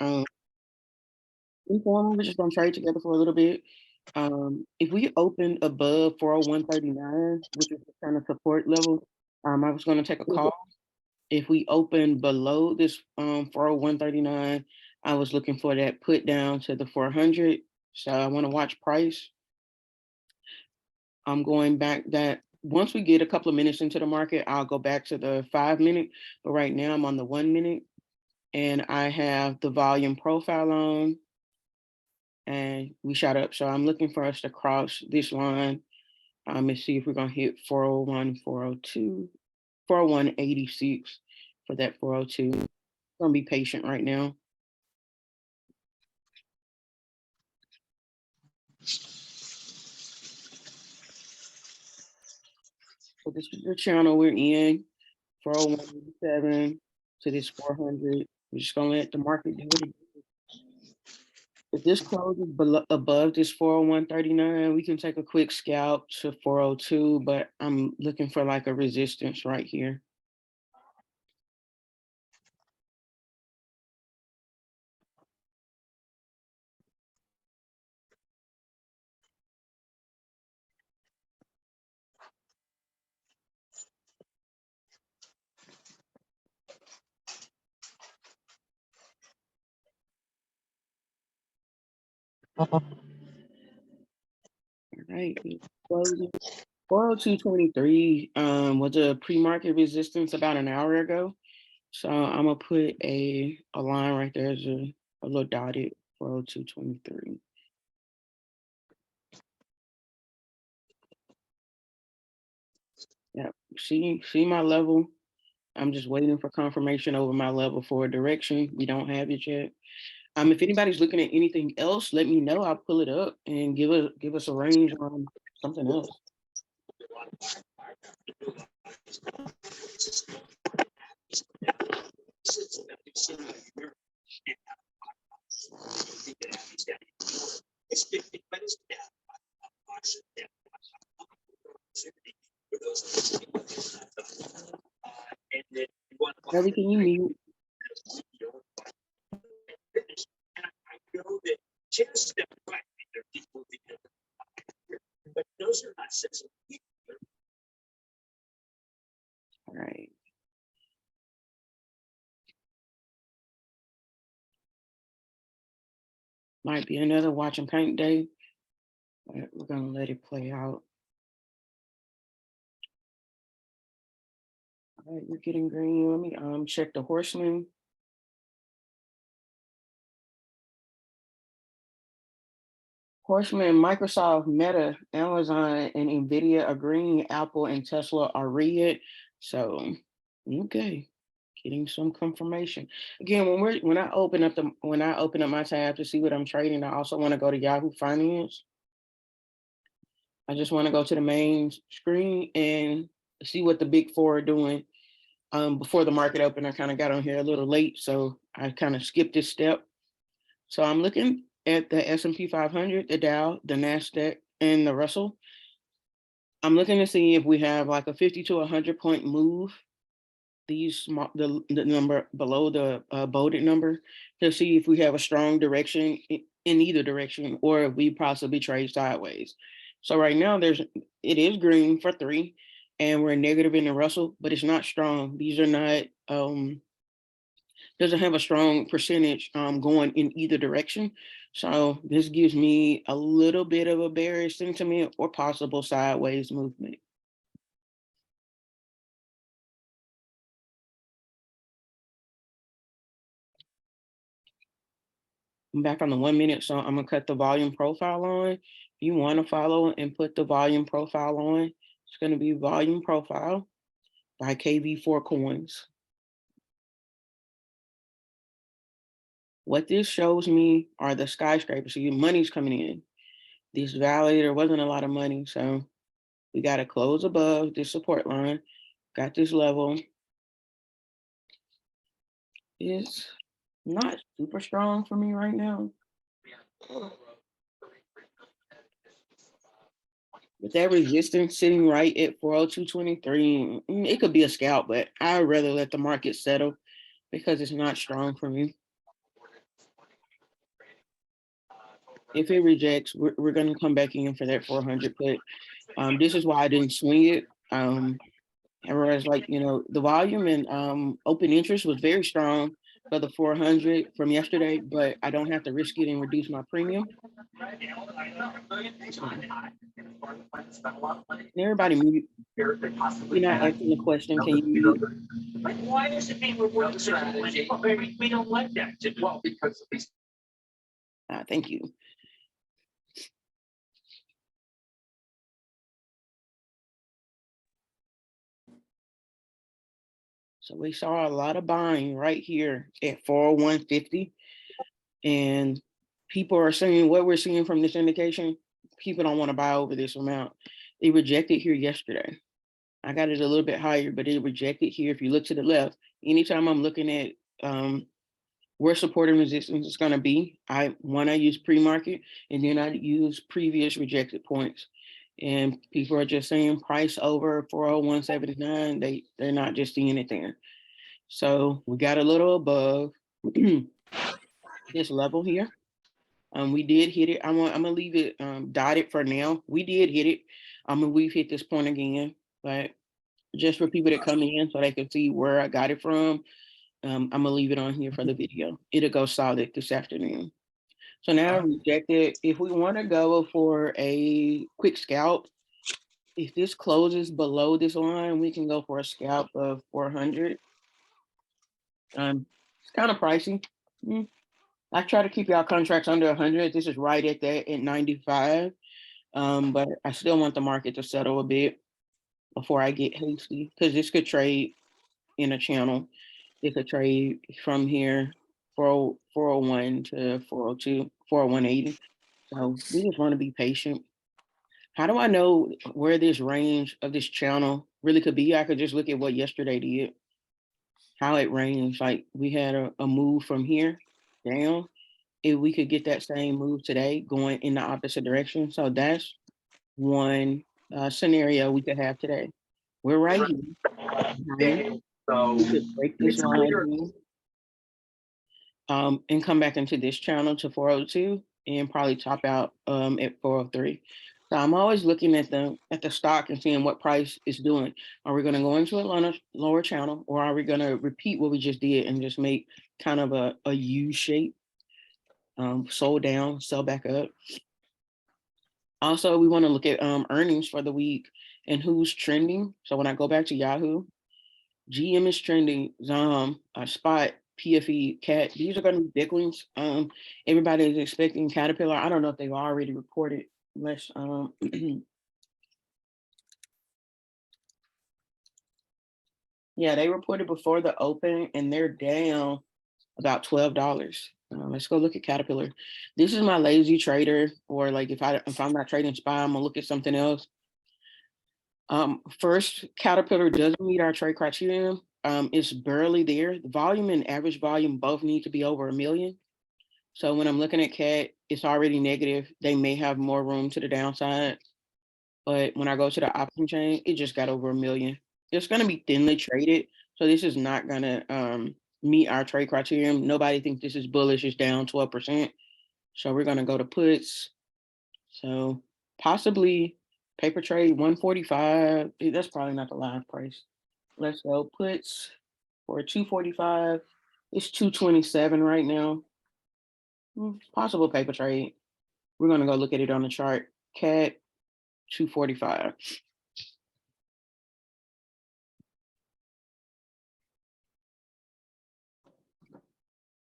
off. Informal, we're just gonna trade together for a little bit. If we open above 401.39, which is the kind of support level, I was gonna take a call. If we open below this 401.39, I was looking for that put down to the 400. So I want to watch price. I'm going back that once we get a couple of minutes into the market, I'll go back to the 5 minute. But right now I'm on the 1 minute and I have the volume profile on and we shot up. So I'm looking for us to cross this line. Let's see if we're gonna hit 401, 402, 401.86 for that 402. I'm gonna be patient right now. So this is the channel we're in, 401.7 to this 400. We're just gonna let the market do what it does. If this closes above this 401.39, we can take a quick scalp to 402, but I'm looking for like a resistance right here. All right, closing. 402.23 was a pre-market resistance about an hour ago. So I'm gonna put a line right there as a little dotted 402.23. Yeah, see my level. I'm just waiting for confirmation over my level for a direction. We don't have it yet. If anybody's looking at anything else, let me know. I'll pull it up and give us a range on something else. Ellie, can you mute? All right. Might be another watch and paint day, but we're gonna let it play out. All right, we're getting green. Let me check the horseman. Horseman, Microsoft, Meta, Amazon, and Nvidia are green. Apple and Tesla are red. So, okay, getting some confirmation. Again, when I open up my tab to see what I'm trading, I also want to go to Yahoo Finance. I just want to go to the main screen and see what the big four are doing. Before the market opened, I kind of got on here a little late, so I kind of skipped this step. So I'm looking at the S&P 500, the Dow, the NASDAQ, and the Russell. I'm looking to see if we have like a 50 to 100 point move. These small, the number below the bolded number, to see if we have a strong direction in either direction, or if we possibly trade sideways. So right now it is green for 3, and we're negative in the Russell, but it's not strong. These are not doesn't have a strong percentage going in either direction. So this gives me a little bit of a bearish sentiment or possible sideways movement. I'm back on the 1 minute, so I'm gonna cut the volume profile on. If you want to follow and put the volume profile on, it's gonna be volume profile by KV4 Coins. What this shows me are the skyscrapers. So your money's coming in. This valley, there wasn't a lot of money, so we got to close above this support line. Got this level. It's not super strong for me right now. With that resistance sitting right at 402.23, it could be a scalp, but I'd rather let the market settle because it's not strong for me. If it rejects, we're going to come back in for that 400 put. This is why I didn't swing it. Whereas, like, you know, the volume and open interest was very strong for the 400 from yesterday, but I don't have to risk it and reduce my premium. Can everybody mute? You're not asking the question. Can you mute? Why does it mean we're the strategy? We don't like that. Well, because Thank you. So we saw a lot of buying right here at 401.50, and people are saying what we're seeing from this indication. People don't want to buy over this amount. It rejected here yesterday. I got it a little bit higher, but it rejected here. If you look to the left, anytime I'm looking at where support and resistance is going to be, I use pre-market, and then I use previous rejected points. And people are just saying price over 401.79. They're not just seeing it there. So we got a little above this level here. We did hit it. I'm gonna leave it dotted for now. We did hit it. We've hit this point again, but just for people that come in so they can see where I got it from, I'm gonna leave it on here for the video. It'll go solid this afternoon. So now rejected. If we want to go for a quick scalp, if this closes below this line, we can go for a scalp of 400. It's kind of pricey. I try to keep y'all contracts under 100. This is right at that at 95. But I still want the market to settle a bit before I get hasty, because this could trade in a channel. It could trade from here, 401 to 402, 401.80. So we just want to be patient. How do I know where this range of this channel really could be? I could just look at what yesterday did, how it ranged. Like we had a move from here down. If we could get that same move today going in the opposite direction. So that's one scenario we could have today. We're right here. We could break this line and come back into this channel to 402 and probably top out at 403. So I'm always looking at the stock and seeing what price is doing. Are we going to go into a lower channel, or are we going to repeat what we just did and just make kind of a U shape? Sold down, sell back up. Also, we want to look at earnings for the week and who's trending. So when I go back to Yahoo, GM is trending, Spot, PFE, CAT. These are going to be big ones. Everybody is expecting Caterpillar. I don't know if they've already reported. Unless yeah, they reported before the open, and they're down about $12. Let's go look at Caterpillar. This is my lazy trader, or like if I'm not trading SPY, I'm gonna look at something else. First, Caterpillar doesn't meet our trade criterion. It's barely there. The volume and average volume both need to be over 1 million. So when I'm looking at CAT, it's already negative. They may have more room to the downside. But when I go to the option chain, it just got over 1 million. It's going to be thinly traded. So this is not going to meet our trade criterion. Nobody thinks this is bullish. It's down 12%. So we're going to go to puts. So possibly paper trade 145. That's probably not the live price. Let's go puts for 245. It's 227 right now. Possible paper trade. We're going to go look at it on the chart. CAT 245.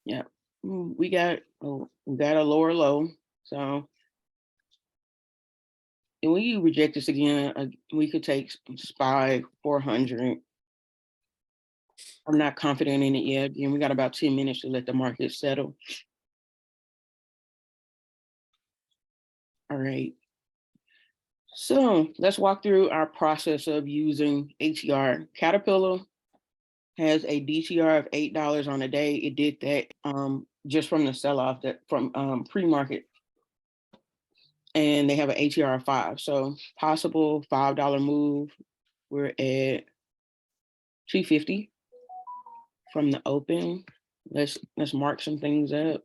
Yeah, we got a lower low. So, and when you reject this again, we could take SPY 400. I'm not confident in it yet. Again, we got about 10 minutes to let the market settle. All right. So let's walk through our process of using ATR. Caterpillar has a DTR of $8 on a day. It did that just from the sell-off that from pre-market. And they have an ATR of 5. So possible $5 move. We're at 250 from the open. Let's mark some things up.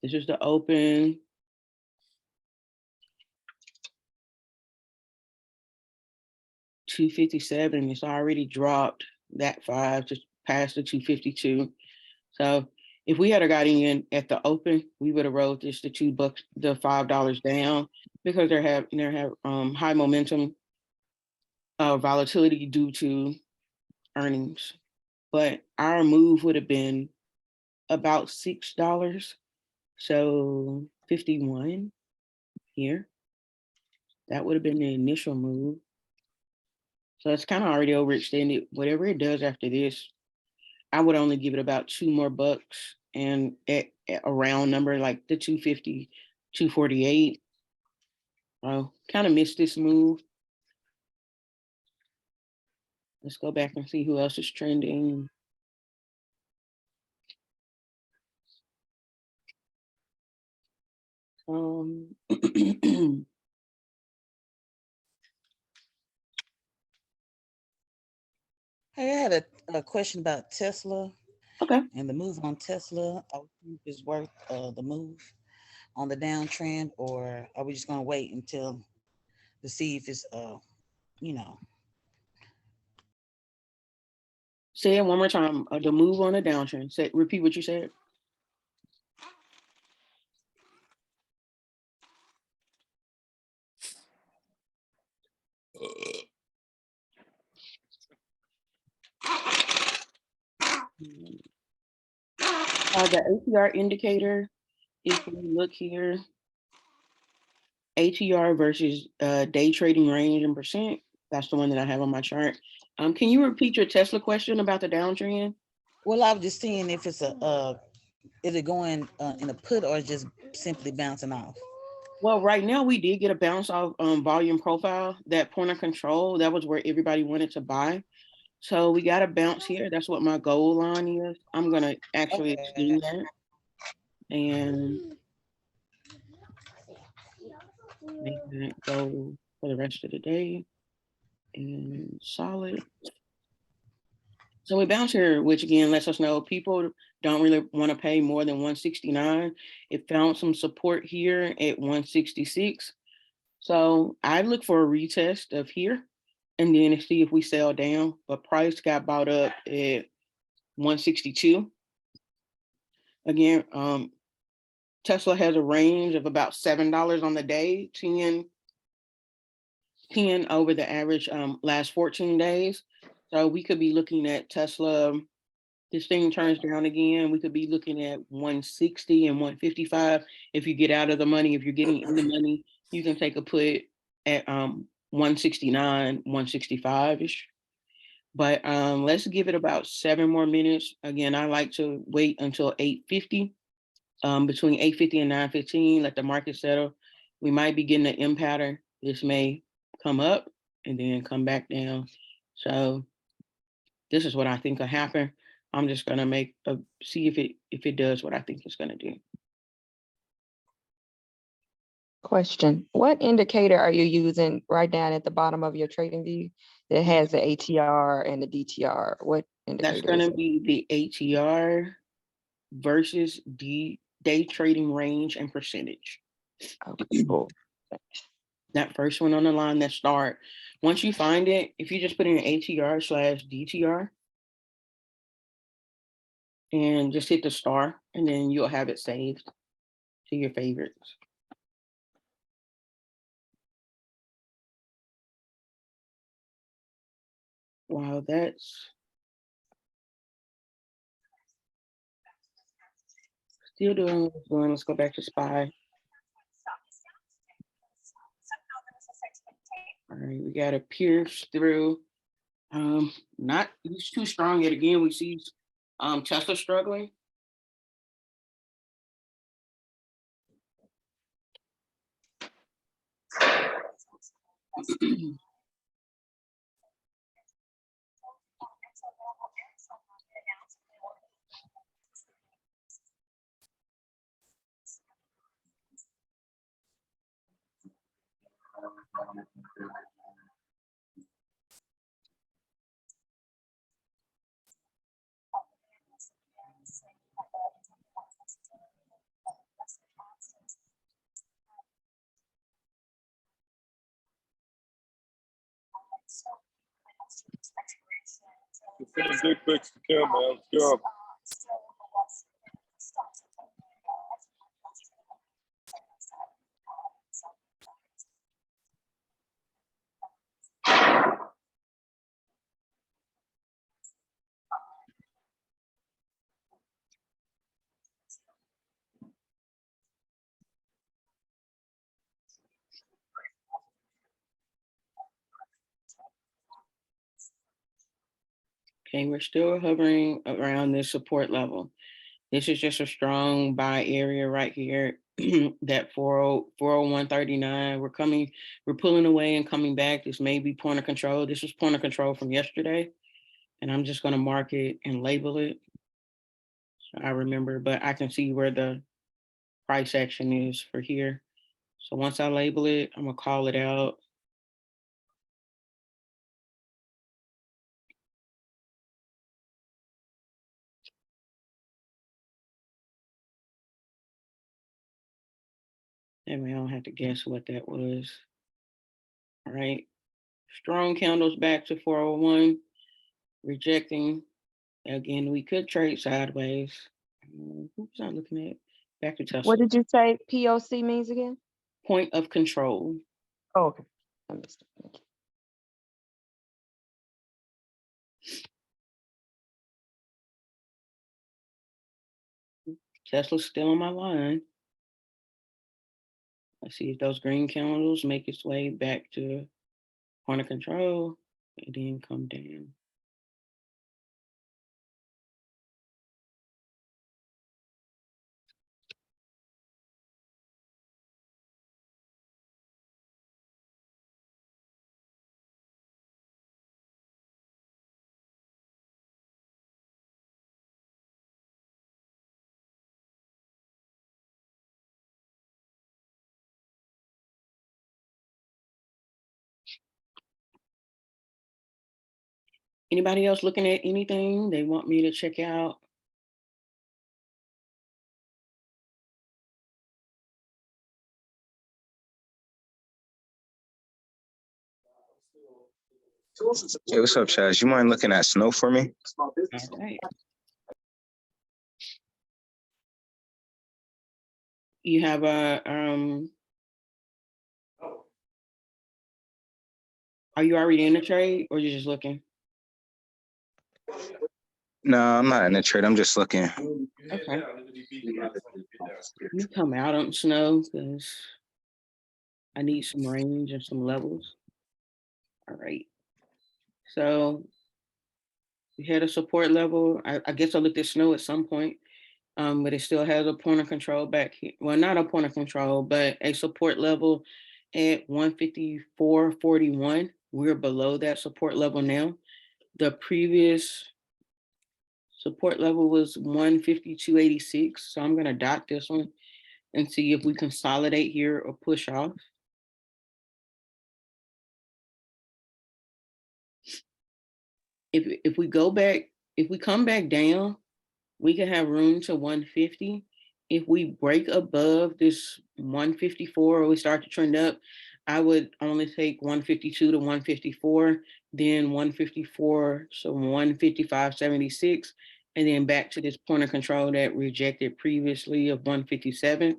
This is the open. $257. It's already dropped that 5 just past the 252. So if we had got in at the open, we would have rolled this the $2, the $5 down, because they have high momentum volatility due to earnings. But our move would have been about $6. So 51 here. That would have been the initial move. So it's kind of already overextended. Whatever it does after this, I would only give it about 2 more bucks, and at a round number like the 250, 248. Oh, kind of missed this move. Let's go back and see who else is trending. Hey, I had a question about Tesla Okay. and the move on Tesla. I think is worth the move on the downtrend, or are we just gonna wait until to see if it's you know? Say it one more time. The move on the downtrend. Say, repeat what you said. The ATR indicator, if we look here, ATR versus day trading range and percent, that's the one that I have on my chart. Can you repeat your Tesla question about the downtrend? Well, I was just seeing if it's is it going in a put or just simply bouncing off? Well, right now we did get a bounce off volume profile. That point of control, that was where everybody wanted to buy. So we got a bounce here. That's what my goal line is. I'm gonna actually extend that and make that go for the rest of the day. And solid. So we bounce here, which again lets us know people don't really want to pay more than 169. It found some support here at 166. So I look for a retest of here and then see if we sell down. But price got bought up at 162. Again, Tesla has a range of about $7 on the day, 10 over the average last 14 days. So we could be looking at Tesla. This thing turns down again, we could be looking at 160 and 155. If you get out of the money, if you're getting in the money, you can take a put at 169, 165-ish. But let's give it about 7 more minutes. Again, I like to wait until 8:50, between 8:50 and 9:15, let the market settle. We might be getting an M pattern. This may come up and then come back down. So this is what I think will happen. I'm just gonna see if it does what I think it's gonna do. Question, what indicator are you using right down at the bottom of your trading view that has the ATR and the DTR? What That's indicator is gonna it? be the ATR versus the day trading range and percentage. Okay, cool. That first one on the line, that start. Once you find it, if you just put in ATR/DTR and just hit the star, and then you'll have it saved to your favorites. Wow, that's still doing what it's doing. Let's go back to SPY. All right, we got to pierce through. Not he's too strong yet. Again, we see Tesla struggling. Send a dick pics to Kim, man. Let's go. Okay, we're still hovering around this support level. This is just a strong buy area right here. That 401.39. We're pulling away and coming back. This may be point of control. This was point of control from yesterday. And I'm just going to mark it and label it. So I remember, but I can see where the price action is for here. So once I label it, I'm gonna call it out. That way I don't have to guess what that was. All right. Strong candles back to 401, rejecting. Again, we could trade sideways. What was I looking at? Back to Tesla. What did you say POC means again? Point of control. Oh, okay. I missed it. Thank you. Tesla's still on my line. Let's see if those green candles make its way back to point of control and then come down. Anybody else looking at anything they want me to check out? Hey, what's up, Chaz? You mind looking at snow for me? All right. You have a are you already in the trade or you just looking? No, I'm not in the trade. I'm just looking. Okay. Let me come out on snow because I need some range and some levels. All right. So we had a support level. I guess I looked at snow at some point, but it still has a point of control back here. Well, not a point of control, but a support level at 154.41. We're below that support level now. The previous support level was 152.86. So I'm going to dot this one and see if we consolidate here or push off. If we go back, if we come back down, we can have room to 150. If we break above this 154 or we start to trend up, I would only take 152 to 154, then 154, so 155.76, and then back to this point of control that rejected previously of 157.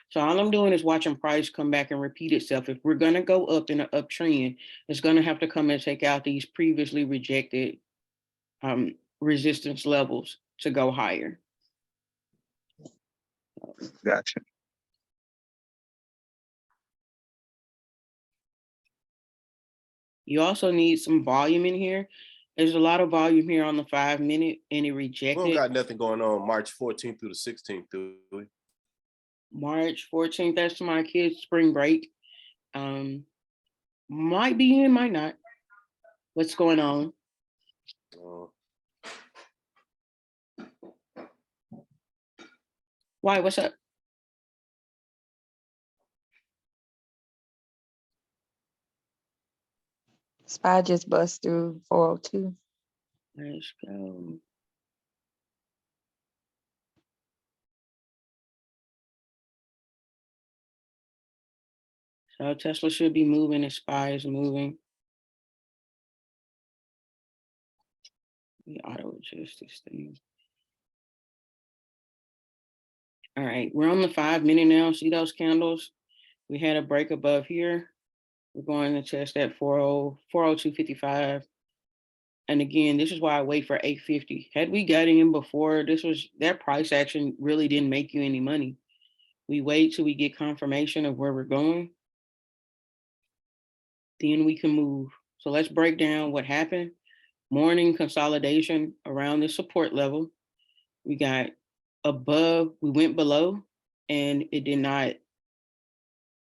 So all I'm doing is watching price come back and repeat itself. If we're gonna go up in an uptrend, it's gonna have to come and take out these previously rejected resistance levels to go higher. Gotcha. You also need some volume in here. There's a lot of volume here on the 5 minute and it We rejected. don't got nothing going on March 14th through the 16th, do we? March 14th, that's my kids' spring break. Might be in, might not. What's going on? Why, what's up? SPY just bust through 402. Let's go. So Tesla should be moving, and SPY is moving. We auto adjust this thing. All right, we're on the 5 minute now. See those candles? We had a break above here. We're going to test at 402.55. And again, this is why I wait for 850. Had we got in before, that price action really didn't make you any money. We wait till we get confirmation of where we're going. Then we can move. So let's break down what happened. Morning consolidation around the support level. We got above, we went below, and it did not,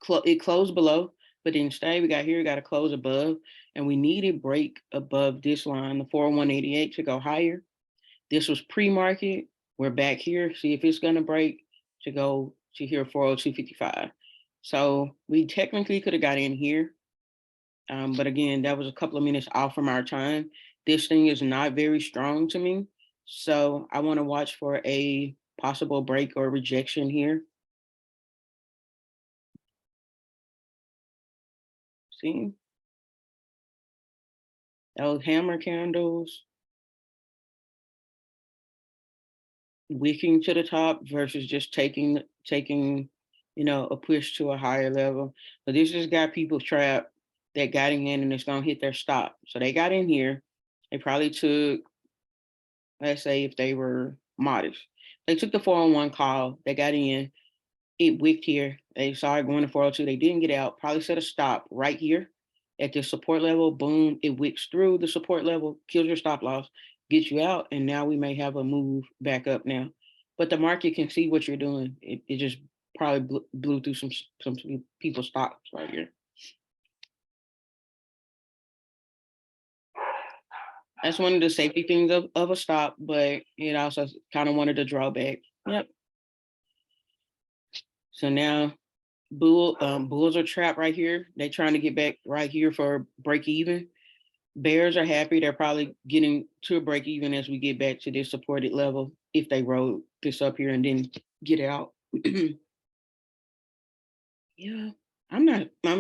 it closed below, but didn't stay. We got here, we got to close above, and we need a break above this line, the 40188, to go higher. This was pre-market. We're back here. See if it's going to break to go to here 402.55. So we technically could have got in here. But again, that was a couple of minutes off from our time. This thing is not very strong to me. So I want to watch for a possible break or rejection here. See? Those hammer candles. Wicking to the top versus just taking, a push to a higher level. But this just got people trapped that got in and it's gonna hit their stop. So they got in here. They probably took, let's say if they were modest, they took the 401 call, they got in, it wicked here. They saw it going to 402, they didn't get out, probably set a stop right here at the support level, boom, it wicks through the support level, kills your stop loss, gets you out, and now we may have a move back up now. But the market can see what you're doing. It just probably blew through some people's stocks right here. That's one of the safety things of a stop, but it also kind of wanted to draw back. Yep. So now bulls are trapped right here. They're trying to get back right here for break even. Bears are happy. They're probably getting to a break even as we get back to this supported level if they rode this up here and then get out. Yeah, I'm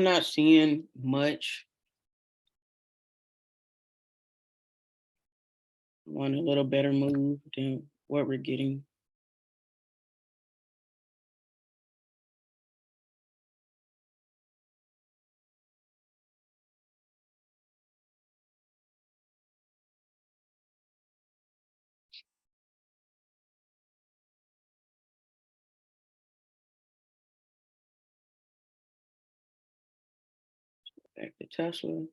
not seeing much. Want a little better move than what we're getting. Back to Tesla.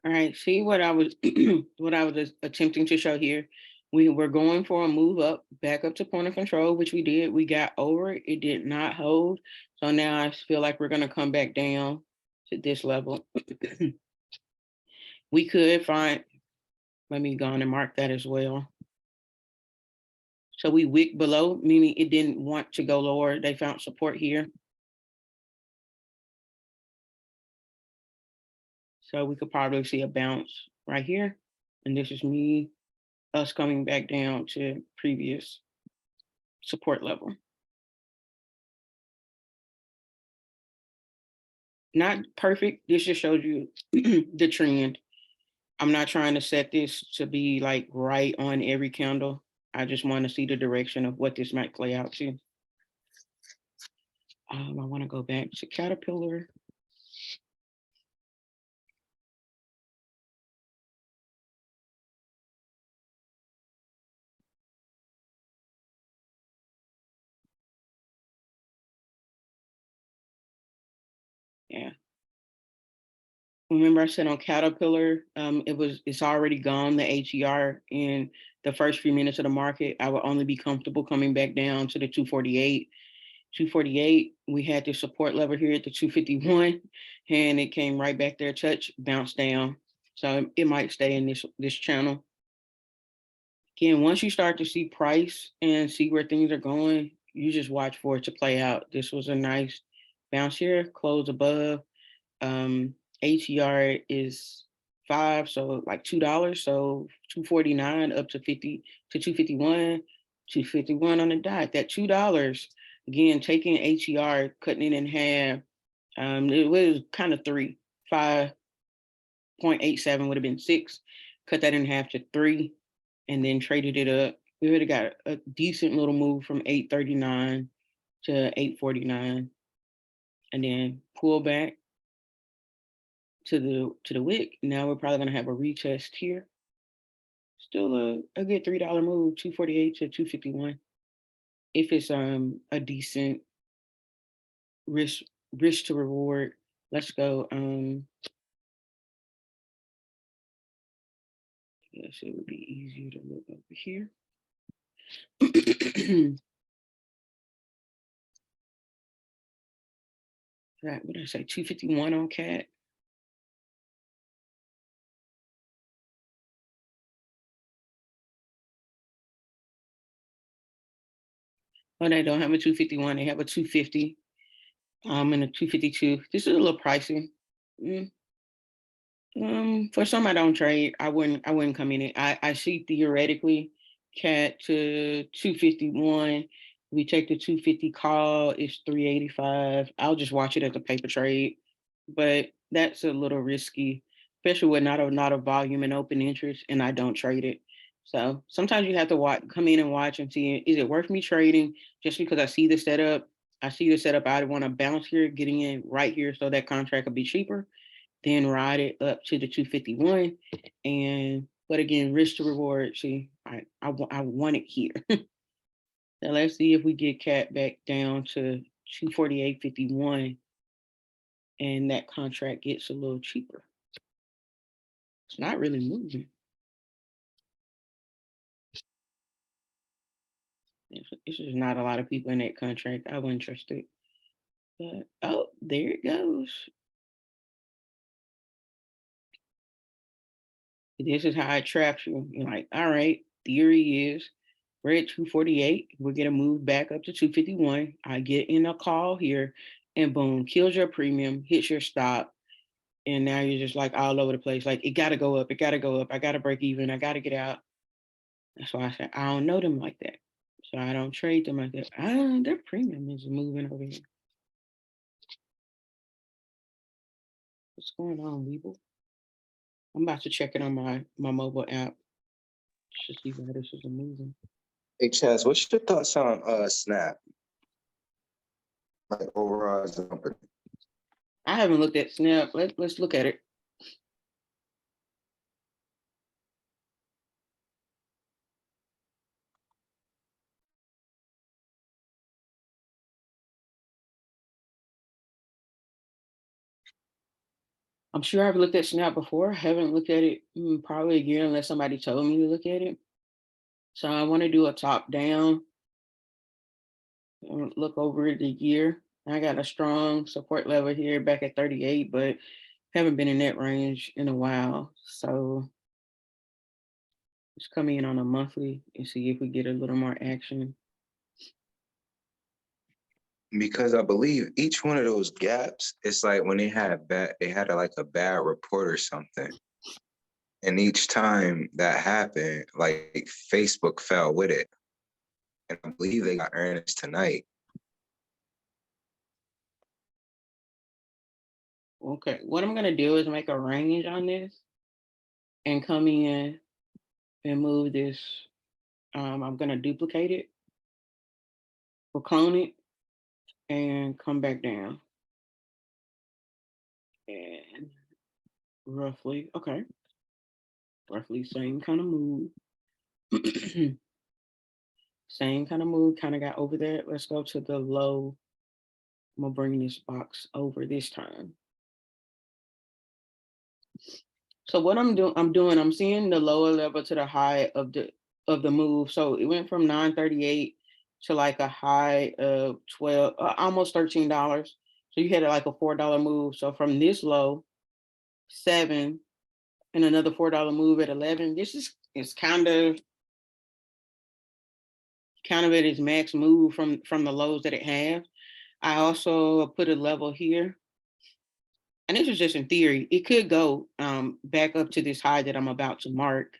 All right, see what I was attempting to show here. We were going for a move up, back up to point of control, which we did. We got over it. It did not hold. So now I feel like we're going to come back down to this level. We could find, let me go on and mark that as well. So we wicked below, meaning it didn't want to go lower. They found support here. So we could probably see a bounce right here. And this is us coming back down to previous support level. Not perfect. This just shows you the trend. I'm not trying to set this to be like right on every candle. I just want to see the direction of what this might play out to. I want to go back to Caterpillar. Yeah. Remember I said on Caterpillar, it's already gone, the HER in the first few minutes of the market. I would only be comfortable coming back down to the 248. 248, we had the support level here at the 251, and it came right back there, touch, bounce down. So it might stay in this channel. Again, once you start to see price and see where things are going, you just watch for it to play out. This was a nice bounce here, close above. ATR is 5, so like $2. So 249 up to 50 to 251, 251 on the dot. That $2, again, taking ATR, cutting it in half. It was kind of 3, 5.87 would have been 6. Cut that in half to 3, and then traded it up. We would have got a decent little move from 839 to 849, and then pull back to the wick. Now we're probably gonna have a retest here. Still a good $3 move, 248 to 251. If it's a decent risk to reward. Let's go. Yes, it would be easier to look over here. Right, what did I say? 251 on CAT. Oh, they don't have a 251. They have a 250. And a 252. This is a little pricey. For some I don't trade. I wouldn't come in it. I see theoretically CAT to 251. We take the 250 call, it's 385. I'll just watch it as a paper trade, but that's a little risky, especially with not a volume and open interest, and I don't trade it. So sometimes you have to come in and watch and see, is it worth me trading just because I see the setup? I see the setup. I want to bounce here, getting in right here so that contract will be cheaper, then ride it up to the 251. But again, risk to reward. See, I want it here. Now let's see if we get CAT back down to 248.51 and that contract gets a little cheaper. It's not really moving. It's just not a lot of people in that contract. I wasn't interested. But oh, there it goes. This is how it traps you. You're like, all right, theory is we're at 248. We're going to move back up to 251. I get in a call here and boom, kills your premium, hits your stop. And now you're just like all over the place. Like, it got to go up. It got to go up. I got to break even. I got to get out. That's why I said, I don't know them like that. So I don't trade them like that. Their premium is moving over here. What's going on, Weeble? I'm about to check it on my mobile app to see why this is moving. Hey Chaz, what's your thoughts on Snap? Like overall as a company? I haven't looked at Snap. Let's look at it. I'm sure I've looked at Snap before. I haven't looked at it probably a year unless somebody told me to look at it. So I want to do a top down, look over the year. I got a strong support level here back at 38, but haven't been in that range in a while. So let's come in on a monthly and see if we get a little more action. Because I believe each one of those gaps, it's like when they had like a bad report or something. And each time that happened, like Facebook fell with it. And I believe they got earnings tonight. Okay, what I'm gonna do is make a range on this and come in and move this. I'm gonna duplicate it or clone it and come back down. And roughly same kind of move. Same kind of move, kind of got over there. Let's go to the low. I'm gonna bring this box over this time. So what I'm I'm seeing the lower level to the high of the move. So it went from 938 to like a high of 12, almost $13. So you had like a $4 move. So from this low, 7, and another $4 move at 11. This is kind of at its max move from the lows that it has. I also put a level here, and this is just in theory. It could go back up to this high that I'm about to mark,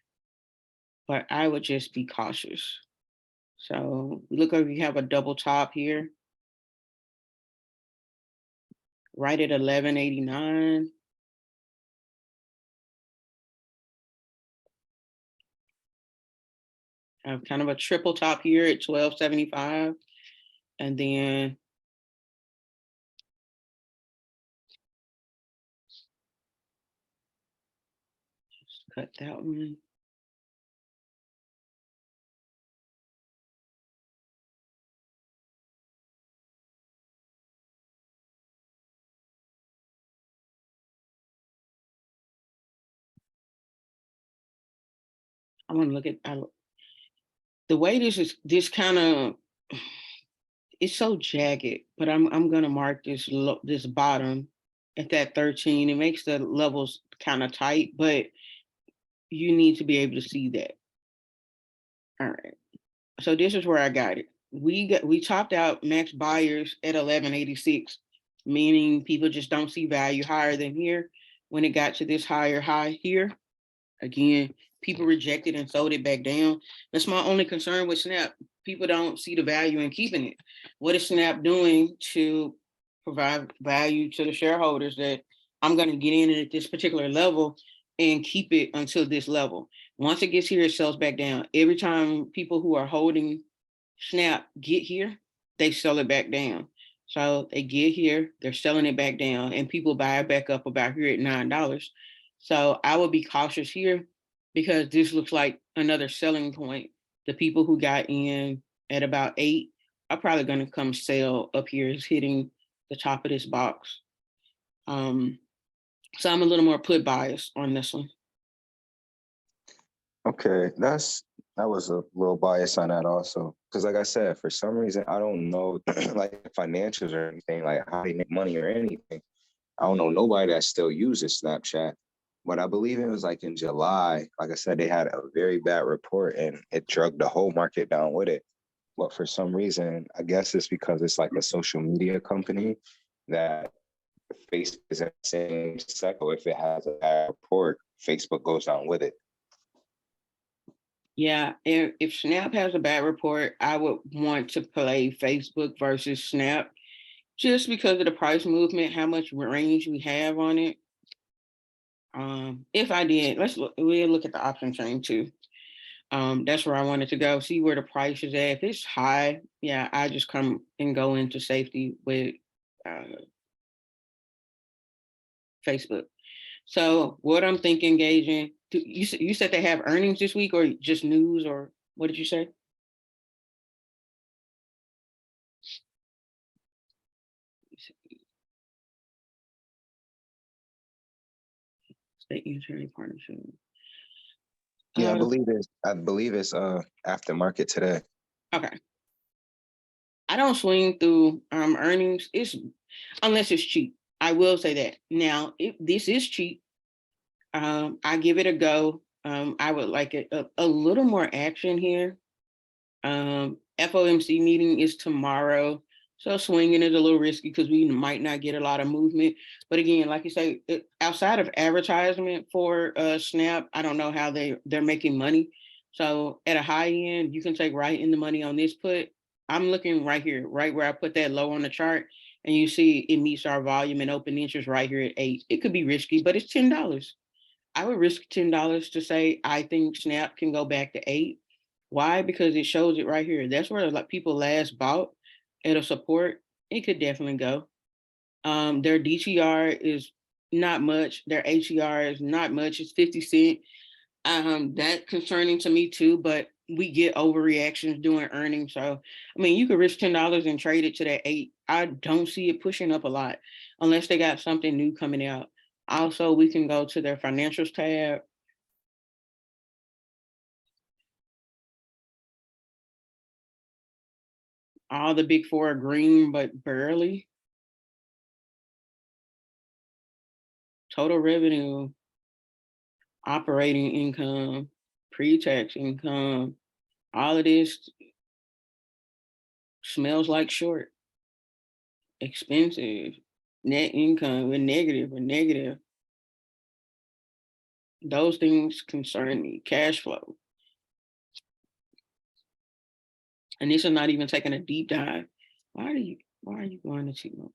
but I would just be cautious. So look like we have a double top here, right at 1189. I have kind of a triple top here at 1275, and then just cut that one. I want to look at the way this kind of, it's so jagged, but I'm gonna mark this bottom at that 13. It makes the levels kind of tight, but you need to be able to see that. All right. So this is where I got it. We topped out max buyers at 1186, meaning people just don't see value higher than here. When it got to this higher high here, again, people rejected and sold it back down. That's my only concern with Snap. People don't see the value in keeping it. What is Snap doing to provide value to the shareholders that I'm going to get in at this particular level and keep it until this level? Once it gets here, it sells back down. Every time people who are holding Snap get here, they sell it back down. So they get here, they're selling it back down, and people buy it back up about here at $9. So I would be cautious here because this looks like another selling point. The people who got in at about 8 are probably going to come sell up here. Is hitting the top of this box. So I'm a little more put bias on this one. Okay, that was a little bias on that also. Because like I said, for some reason I don't know like financials or anything, like how they make money or anything. I don't know nobody that still uses Snapchat. But I believe it was like in July, like I said, they had a very bad report and it dragged the whole market down with it. But for some reason, I guess it's because it's like a social media company that Facebook is in the same cycle. If it has a bad report, Facebook goes down with it. Yeah, if Snap has a bad report, I would want to play Facebook versus Snap just because of the price movement, how much range we have on it. If I did, we'll look at the option chain too. That's where I wanted to go, see where the price is at. If it's high, yeah, I just come and go into safety with Facebook. So what I'm thinking, gauging, you said they have earnings this week or just news, or what did you say? State utility partnership. Yeah, I believe it's aftermarket today. Okay. I don't swing through earnings. Unless it's cheap. I will say that. Now, if this is cheap, I give it a go. I would like a little more action here. FOMC meeting is tomorrow. So swinging is a little risky because we might not get a lot of movement. But again, like you say, outside of advertisement for Snap, I don't know how they're making money. So at a high end, you can take right in the money on this put. I'm looking right here, right where I put that low on the chart. And you see it meets our volume and open interest right here at 8. It could be risky, but it's $10. I would risk $10 to say I think Snap can go back to 8. Why? Because it shows it right here. That's where like people last bought at a support. It could definitely go. Their DTR is not much. Their HER is not much. It's 50 cent. That concerning to me too, but we get overreactions during earnings. So, I mean, you could risk $10 and trade it to that 8. I don't see it pushing up a lot unless they got something new coming out. Also, we can go to their financials tab. All the big four are green, but barely. Total revenue, operating income, pre-tax income, all of this smells like short. Expensive, net income, we're negative. Those things concern me. Cash flow. And this is not even taking a deep dive. Why are you going to T-Mobile?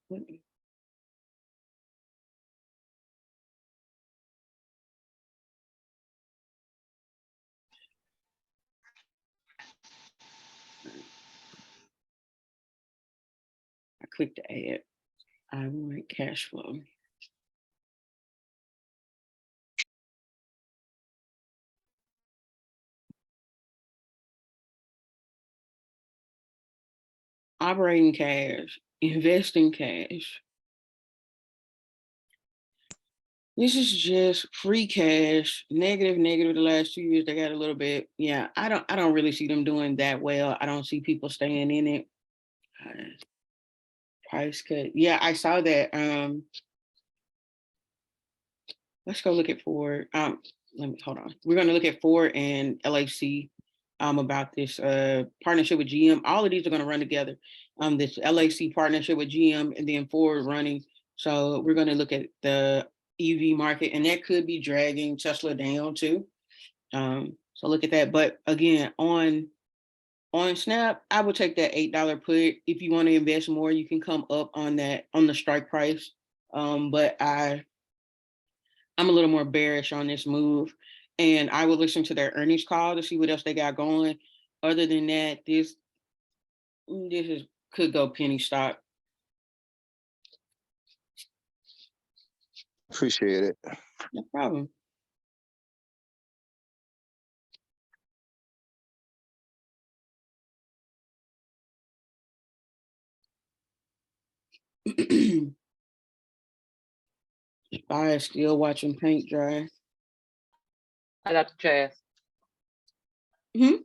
I clicked the ad. I want cash flow. Operating cash, investing cash. This is just free cash, negative the last 2 years. They got a little bit. Yeah, I don't really see them doing that well. I don't see people staying in it. Price cut. Yeah, I saw that. Let's go look at Ford. Let me hold on. We're gonna look at Ford and LAC about this partnership with GM. All of these are gonna run together. This LAC partnership with GM and then Ford running. So we're gonna look at the EV market, and that could be dragging Tesla down too. So look at that. But again, on Snap, I would take that $8 put. If you want to invest more, you can come up on that on the strike price. But I'm a little more bearish on this move, and I will listen to their earnings call to see what else they got going. Other than that, this could go penny stock. Appreciate it. No problem. I still watching paint dry. Hi, Dr. Chaz. Hmm?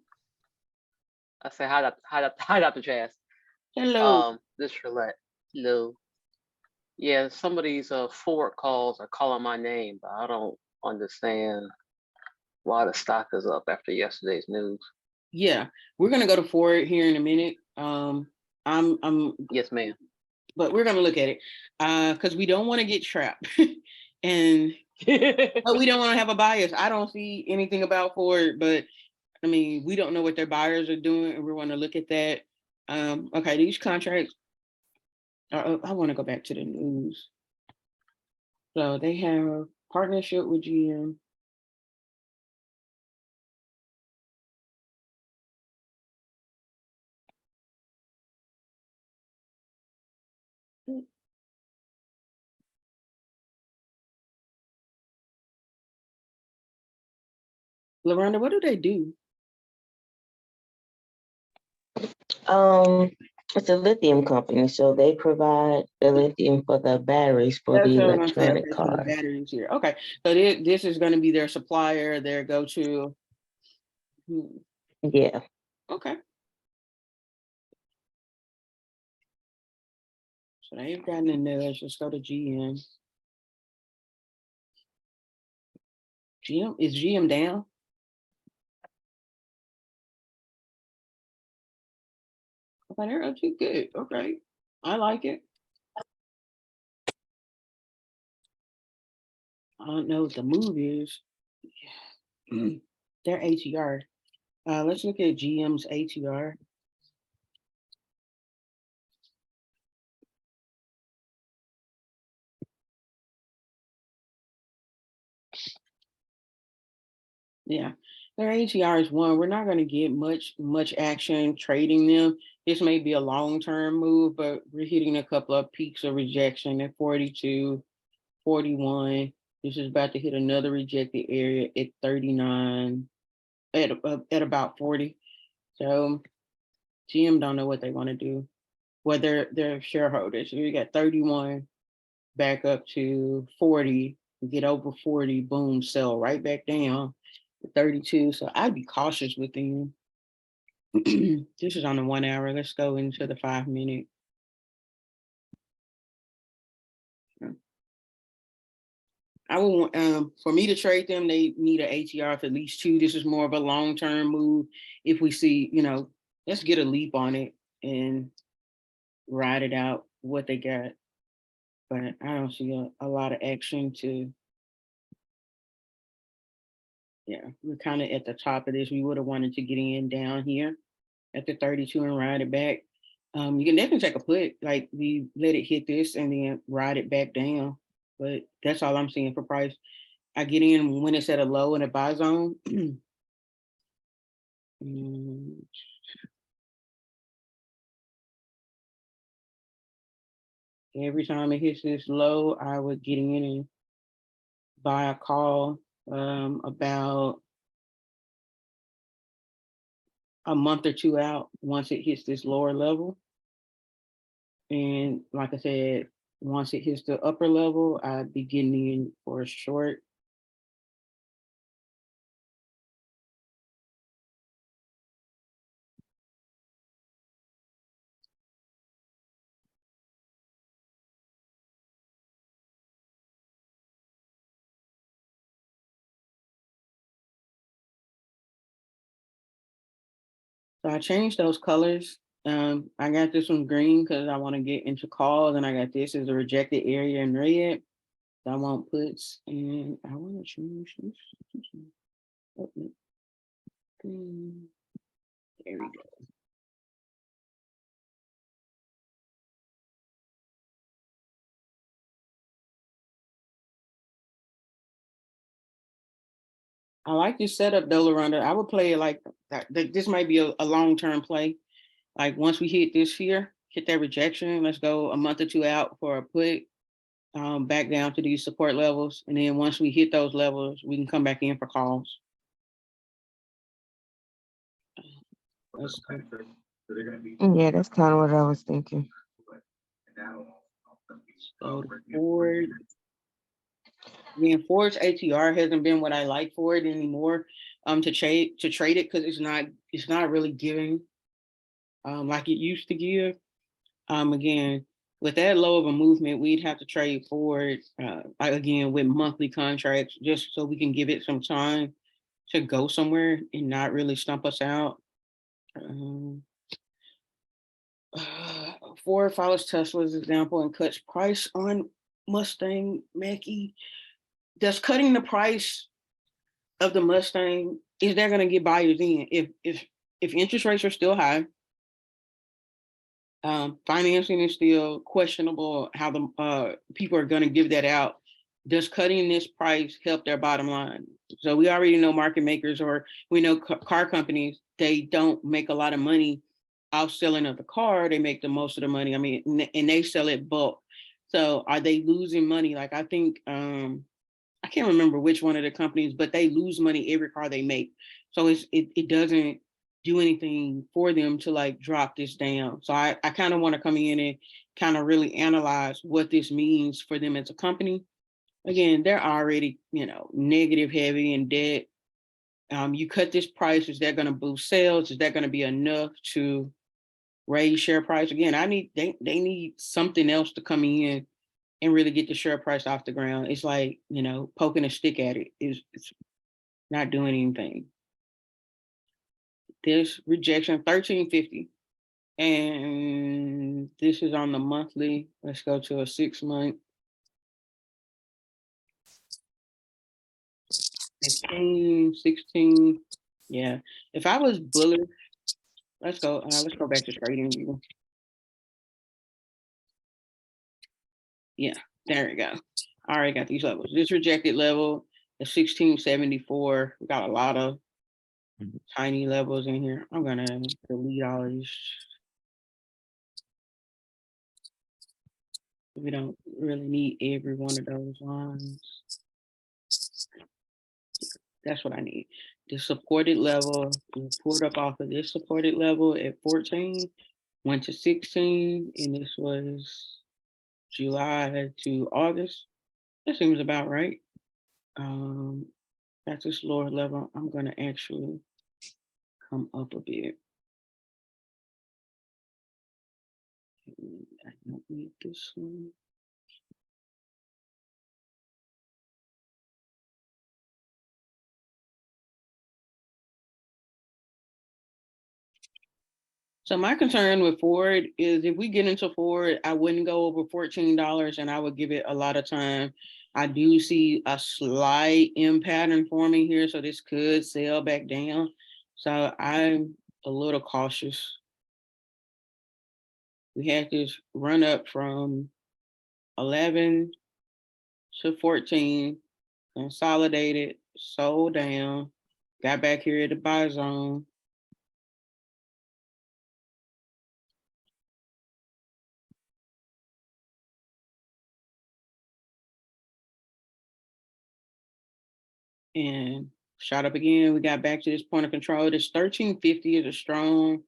I say hi, Dr. Chaz. Hello. This Roulette. Hello. Yeah, some of these Ford calls are calling my name, but I don't understand why the stock is up after yesterday's news. Yeah, we're gonna go to Ford here in a minute. I'm Yes, ma'am. but we're gonna look at it because we don't want to get trapped, and but we don't want to have a bias. I don't see anything about Ford, but I mean, we don't know what their buyers are doing, and we want to look at that. Okay, these contracts. I want to go back to the news. So they have partnership with GM. LaRonda, what do they do? It's a lithium company, so they provide the lithium for the batteries for That's the what I'm saying. electronic Okay, so the cars. batteries here. Okay, so this is going to be their supplier, their go-to. Yeah. Okay. So they've gotten a nudge. Let's go to GM. Is GM down? Okay, they're up to good. Okay, I like it. I don't know what the move is. Their ATR. Let's look at GM's ATR. Yeah, their ATR is 1. We're not going to get much action trading them. This may be a long-term move, but we're hitting a couple of peaks of rejection at 42, 41. This is about to hit another rejected area at 39, at about 40. So GM don't know what they want to do. Whether they're shareholders, you got 31 back up to 40, get over 40, boom, sell right back down to 32. So I'd be cautious with them. This is on the 1 hour. Let's go into the 5 minute. I would want, for me to trade them, they need an ATR of at least 2. This is more of a long-term move. If we see, let's get a leap on it and ride it out what they got. But I don't see a lot of action to, yeah, we're kind of at the top of this. We would have wanted to get in down here at the 32 and ride it back. You can definitely take a put, like we let it hit this and then ride it back down. But that's all I'm seeing for price. I get in when it's at a low in a buy zone. Every time it hits this low, I would get in and buy a call about a month or 2 out once it hits this lower level. And like I said, once it hits the upper level, I'd be getting in for a short. So I changed those colors. I got this one green because I want to get into calls, and I got this as a rejected area in red. So I want puts, and I want to change this. Oh, no. There we go. I like this setup though, LaRonda. I would play it like that. This might be a long-term play. Like once we hit this here, hit that rejection, let's go a month or 2 out for a put, back down to these support levels. And then once we hit those levels, we can come back in for calls. Let's Yeah, that's kind of what I was thinking. go to Ford. Again, Ford's ATR hasn't been what I like for it anymore. To trade it because it's not really giving like it used to give. Again, with that low of a movement, we'd have to trade Ford again with monthly contracts just so we can give it some time to go somewhere and not really stump us out. Ford follows Tesla's example and cuts price on Mustang Mach-E. Does cutting the price of the Mustang, is that going to get buyers in? If interest rates are still high, financing is still questionable how the people are going to give that out. Does cutting this price help their bottom line? So we already know market makers, or we know car companies, they don't make a lot of money off selling of the car. They make the most of the money. I mean, and they sell it bulk. So are they losing money? Like I think, I can't remember which one of the companies, but they lose money every car they make. So it doesn't do anything for them to like drop this down. So I kind of want to come in and kind of really analyze what this means for them as a company. Again, they're already, negative heavy in debt. You cut this price, is that going to boost sales? Is that going to be enough to raise share price? Again, they need something else to come in and really get the share price off the ground. It's like, poking a stick at it. It's not doing anything. This rejection, 1350. And this is on the monthly. Let's go to a 6 month. 15, 16. Yeah. If I was bullish, let's go back to trading view. Yeah, there we go. All right, got these levels. This rejected level is 1674. We got a lot of tiny levels in here. I'm gonna delete all of these. We don't really need every one of those lines. That's what I need. The supported level, we pulled up off of this supported level at 14, went to 16, and this was July to August. That seems about right. That's this lower level. I'm gonna actually come up a bit. I don't need this one. So my concern with Ford is if we get into Ford, I wouldn't go over $14 and I would give it a lot of time. I do see a slight M pattern forming here, so this could sell back down. So I'm a little cautious. We had this run up from 11 to 14, consolidated, sold down, got back here at the buy zone. And shot up again. We got back to this point of control. This 1350 is a strong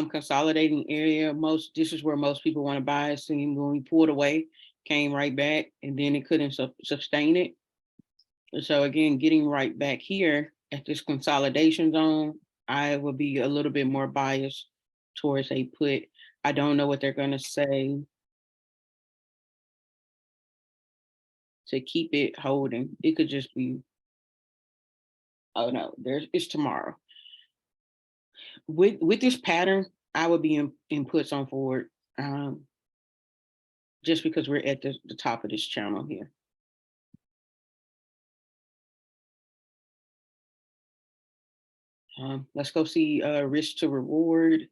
consolidating area. This is where most people want to buy. So when we pulled away, came right back, and then it couldn't sustain it. So again, getting right back here at this consolidation zone, I would be a little bit more biased towards a put. I don't know what they're going to say to keep it holding. It could just be, oh no, it's tomorrow. With this pattern, I would be in puts on Ford, just because we're at the top of this channel here. Let's go see risk to reward.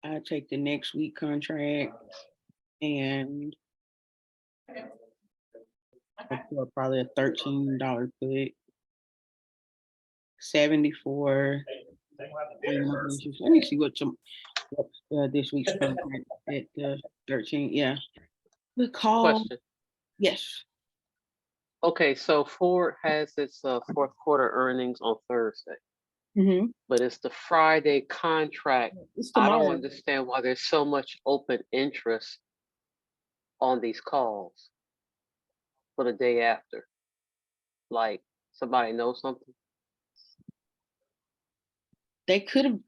I take the next week contract and for probably a $13 put. 74. Let me see what this week's contract at 13. Yeah. The call. Question. Yes. Okay, so Ford has its fourth quarter earnings on Thursday, Mm-hmm. but it's the Friday contract. It's I tomorrow. don't understand why there's so much open interest on these calls for the day after. Like, somebody knows something? They could have,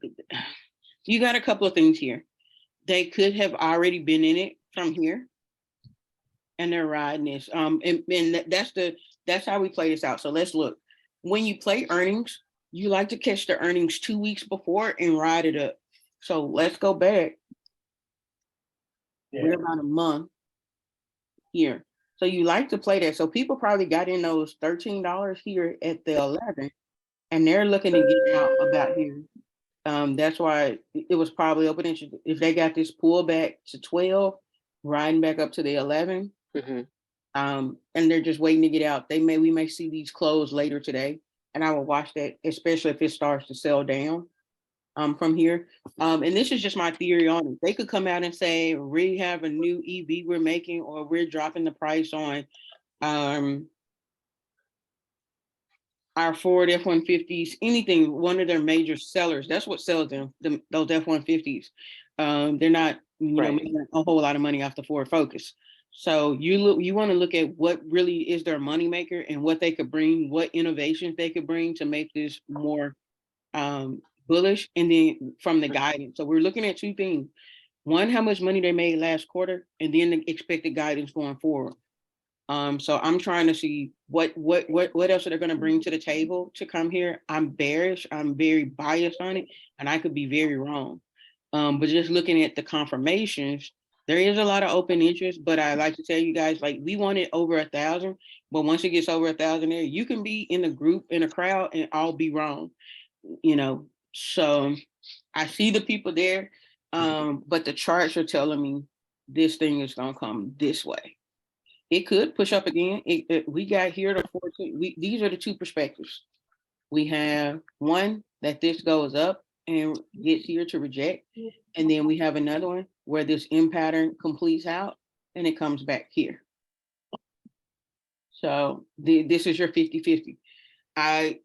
you got a couple of things here. They could have already been in it from here, and they're riding this. And that's how we play this out. So let's look. When you play earnings, you like to catch the earnings 2 weeks before and ride it up. So let's go back. Yeah. We're about a month here. So you like to play that. So people probably got in those $13 here at the 11, and they're looking to get out about here. That's why it was probably open interest. If they got this pullback to 12, riding back up to the 11, Mm-hmm. and they're just waiting to get out. We may see these close later today, and I will watch that, especially if it starts to sell down from here. And this is just my theory on it. They could come out and say, we have a new EV we're making, or we're dropping the price on our Ford F-150s, anything, one of their major sellers. That's what sells them, those F-150s. They're not, making a whole lot of money off the Ford Focus. So you want to look at what really is their moneymaker and what they could bring, what innovations they could bring to make this more bullish, and then from the guidance. So we're looking at two things. One, how much money they made last quarter, and then the expected guidance going forward. So I'm trying to see what else are they going to bring to the table to come here. I'm bearish. I'm very biased on it, and I could be very wrong. But just looking at the confirmations, there is a lot of open interest. But I like to tell you guys, like, we want it over 1,000. But once it gets over 1,000 there, you can be in a group, in a crowd, and I'll be wrong. So I see the people there, but the charts are telling me this thing is going to come this way. It could push up again. We got here to 14. These are the two perspectives. We have one that this goes up and gets here to reject. And then we have another one where this M pattern completes out and it comes back here. So this is your 50-50. I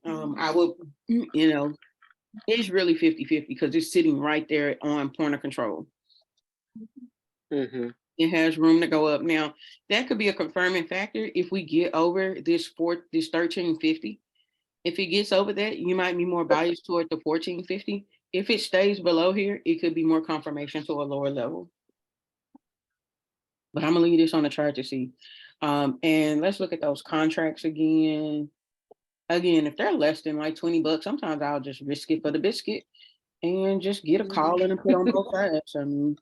would, it's really 50-50 because it's sitting right there on point of control. Mm-hmm. It has room to go up. Now, that could be a confirming factor if we get over this 1350. If it gets over that, you might be more biased toward the 1450. If it stays below here, it could be more confirmation to a lower level. But I'm gonna leave this on the chart to see. And let's look at those contracts again. Again, if they're less than like 20 bucks, sometimes I'll just risk it for the biscuit and just get a call and put on both sides. I mean,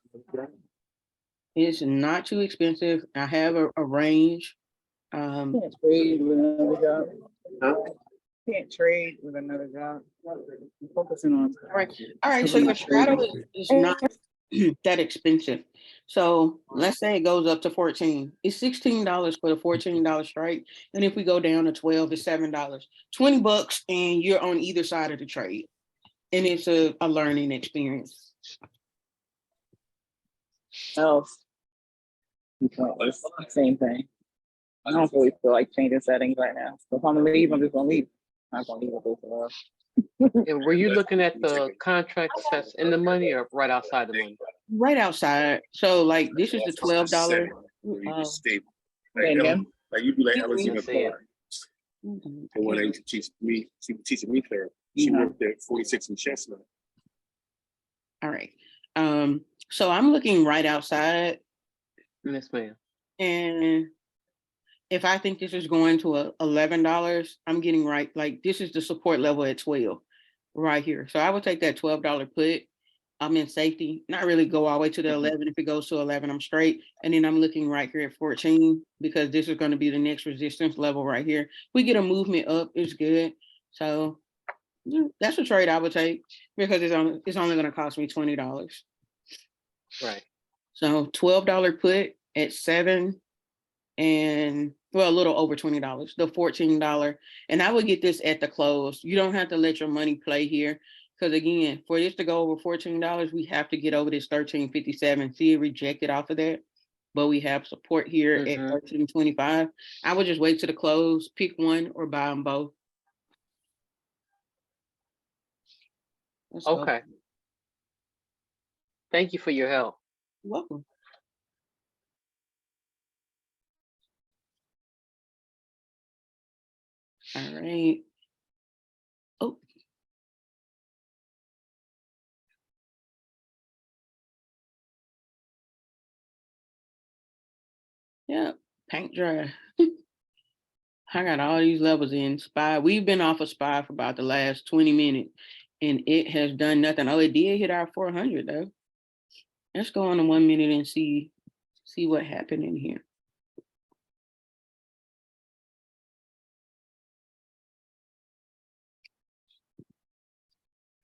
it's not too expensive. I have a range. Can't trade with another job. Can't trade with another job. I'm focusing on. All right, so your straddle is not that expensive. So let's say it goes up to 14. It's $16 for the $14 strike. And if we go down to 12, it's $7. 20 bucks and you're on either side of the trade. And it's a learning experience. Oh. It's the same thing. I don't really feel like changing settings right now. So if I'm gonna leave, I'm just gonna leave. I'm not gonna leave it for And were you looking at the contracts that's in the money or right outside the money? Right outside. So like this is the $12. again. Like you do like Alice in Let's the see car. The one that used to teach me, she was teaching me there. She worked at 46 in Chestnut. All right. So I'm looking right outside. Yes, ma'am. And if I think this is going to $11, I'm getting right. Like this is the support level at 12 right here. So I would take that $12 put. I'm in safety, not really go all the way to the 11. If it goes to 11, I'm straight. And then I'm looking right here at 14 because this is going to be the next resistance level right here. We get a movement up, it's good. So yeah, that's a trade I would take because it's only going to cost me $20. Right. So $12 put at 7 and well, a little over $20, the $14. And I would get this at the close. You don't have to let your money play here. Because again, for this to go over $14, we have to get over this 1357. See it rejected off of that. But we have support here at 1325. I would just wait to the close, pick one or buy them both. Let's go. Okay. Thank you for your help. You're welcome. All right. Oh. Yeah, paint dry. I got all these levels in SPY. We've been off of SPY for about the last 20 minutes and it has done nothing. Oh, it did hit our 400 though. Let's go on to 1 minute and see what happened in here.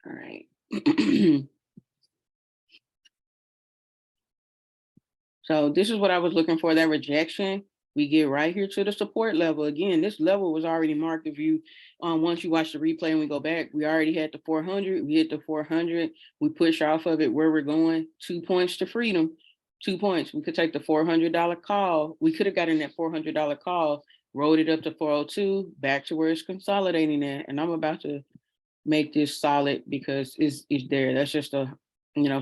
All right. So this is what I was looking for, that rejection. We get right here to the support level. Again, this level was already marked. If you, once you watch the replay and we go back, we already had the 400. We hit the 400. We push off of it where we're going. 2 points to freedom. 2 points. We could take the $400 call. We could have gotten that $400 call, rolled it up to 402, back to where it's consolidating at. And I'm about to make this solid because it's there. That's just a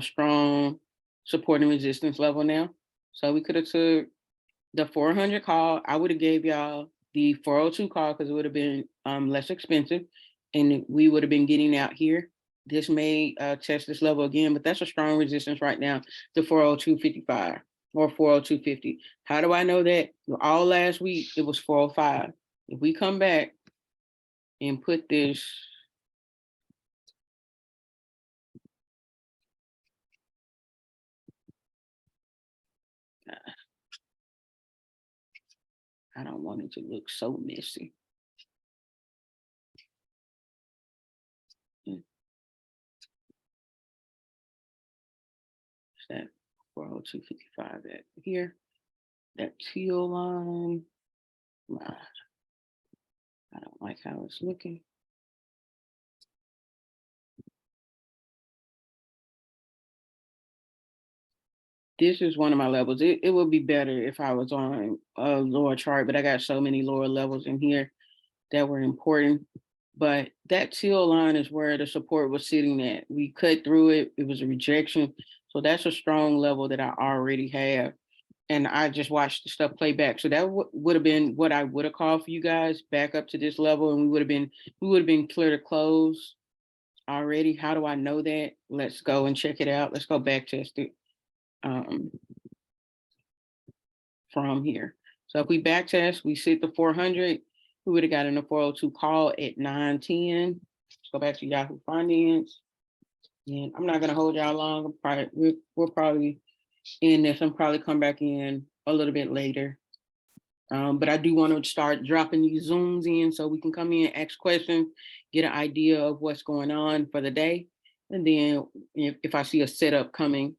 strong support and resistance level now. So we could have took the 400 call. I would have gave y'all the 402 call because it would have been less expensive and we would have been getting out here. This may test this level again, but that's a strong resistance right now, the 402.55 or 402.50. How do I know that? All last week, it was 405. If we come back and put this, I don't want it to look so messy. That 402.55 at here, that teal line. I don't like how it's looking. This is one of my levels. It would be better if I was on a lower chart, but I got so many lower levels in here that were important. But that teal line is where the support was sitting at. We cut through it. It was a rejection. So that's a strong level that I already have. And I just watched the stuff play back. So that would have been what I would have called for you guys back up to this level, and we would have been clear to close already. How do I know that? Let's go and check it out. Let's go back test it from here. So if we back test, we sit the 400, we would have gotten a 402 call at 9:10. Let's go back to Yahoo Finance. And I'm not gonna hold y'all long. We're probably in this and probably come back in a little bit later. But I do want to start dropping these Zooms in so we can come in, ask questions, get an idea of what's going on for the day. And then if I see a setup coming,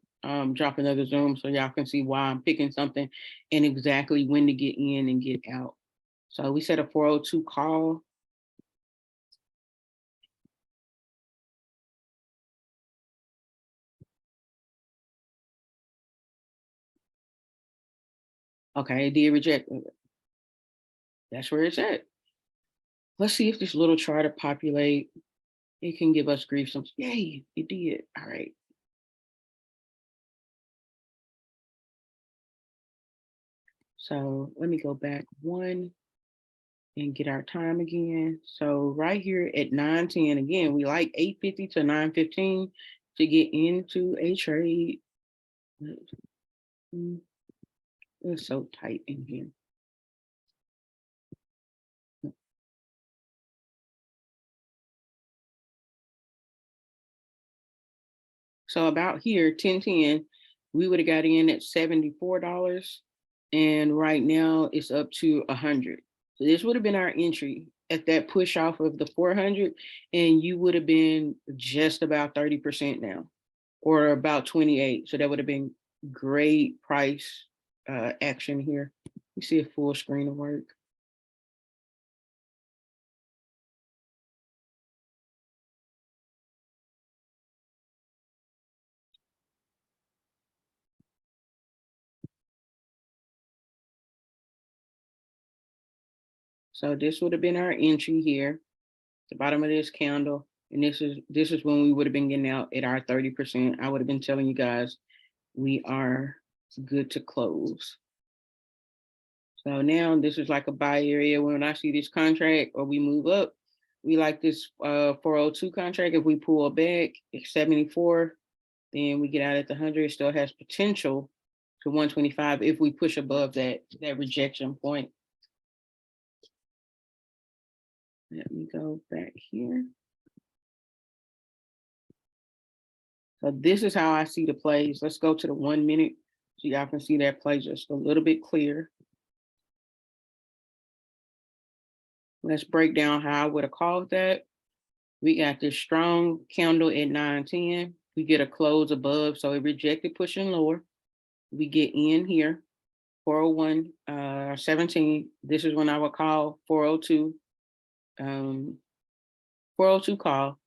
drop another Zoom so y'all can see why I'm picking something and exactly when to get in and get out. So we set a 402 call. Okay, it did reject. That's where it's at. Let's see if this little chart will populate. It can give us grief. Some, yay, it did. All right. So let me go back one and get our time again. So right here at 9:10, again, we like 8:50 to 9:15 to get into a trade. It's so tight in here. So about here, 10:10, we would have got in at $74. And right now it's up to 100. So this would have been our entry at that push off of the 400, and you would have been just about 30% now, or about 28. So that would have been great price action here. You see a full screen of work. So this would have been our entry here, the bottom of this candle. And this is when we would have been getting out at our 30%. I would have been telling you guys we are good to close. So now this is like a buy area. When I see this contract or we move up, we like this 402 contract. If we pull back at 74, then we get out at the 100. It still has potential to 125 if we push above that rejection point. Let me go back here. So this is how I see the plays. Let's go to the 1 minute so y'all can see that play just a little bit clearer. Let's break down how I would have called that. We got this strong candle at 9:10. We get a close above, so it rejected pushing lower. We get in here, 401, 17. This is when I would call 402. 402 call.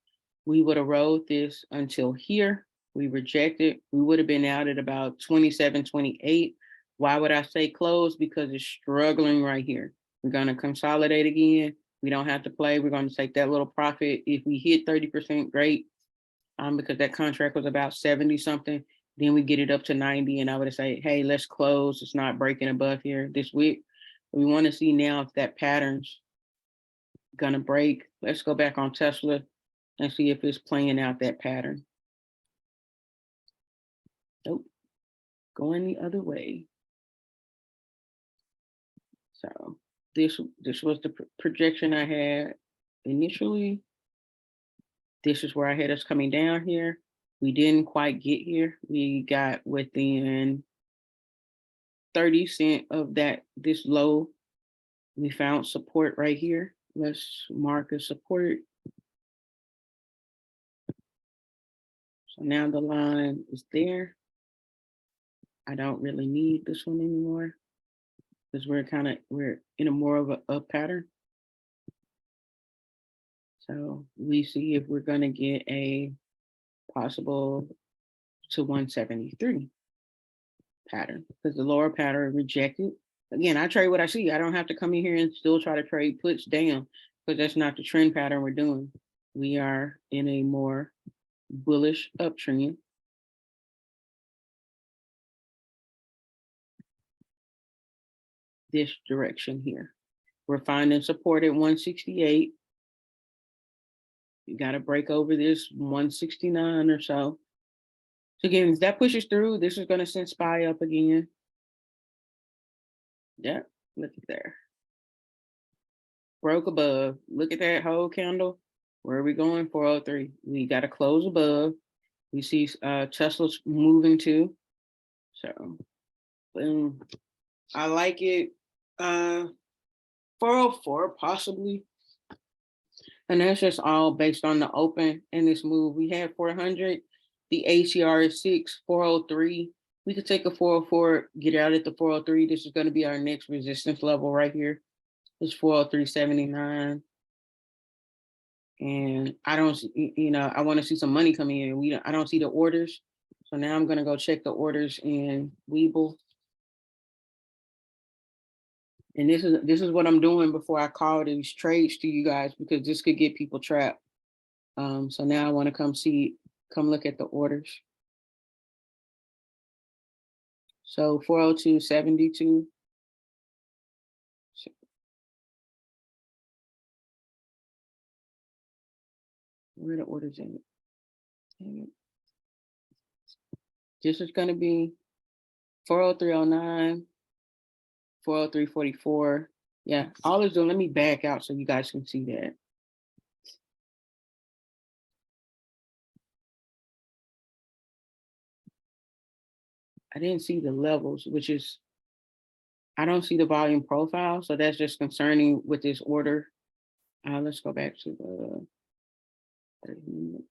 We would have rolled this until here. We rejected. We would have been out at about 27, 28. Why would I say close? Because it's struggling right here. We're going to consolidate again. We don't have to play. We're going to take that little profit. If we hit 30%, great. Because that contract was about 70 something. Then we get it up to 90. And I would say, hey, let's close. It's not breaking above here this week. We want to see now if that pattern's going to break. Let's go back on Tesla and see if it's playing out that pattern. Nope, going the other way. So this was the projection I had initially. This is where I had us coming down here. We didn't quite get here. We got within 30 cents of this low. We found support right here. Let's mark a support. So now the line is there. I don't really need this one anymore because we're in a more of a up pattern. So we see if we're going to get a possible to 173 pattern because the lower pattern rejected. Again, I trade what I see. I don't have to come in here and still try to trade puts down because that's not the trend pattern we're doing. We are in a more bullish uptrend. this direction here. We're finding support at 168. You got to break over this 169 or so. So again, if that pushes through, this is going to send SPY up again. Yeah, look at there. Broke above. Look at that whole candle. Where are we going? 403. We got to close above. We see Tesla's moving too. So, boom. I like it. 404 possibly. And that's just all based on the open in this move. We had 400. The ATR is 6, 403. We could take a 404, get out at the 403. This is going to be our next resistance level right here. It's 403.79. And I don't, I want to see some money coming in. I don't see the orders. So now I'm going to go check the orders in Webull. And this is what I'm doing before I call these trades to you guys, because this could get people trapped. So now I want to come look at the orders. So 402.72. Where are the orders in it? This is going to be 403.09, 403.44. Yeah, all is doing. Let me back out so you guys can see that. I didn't see the levels, which is, I don't see the volume profile. So that's just concerning with this order. Let's go back to the 30-minute.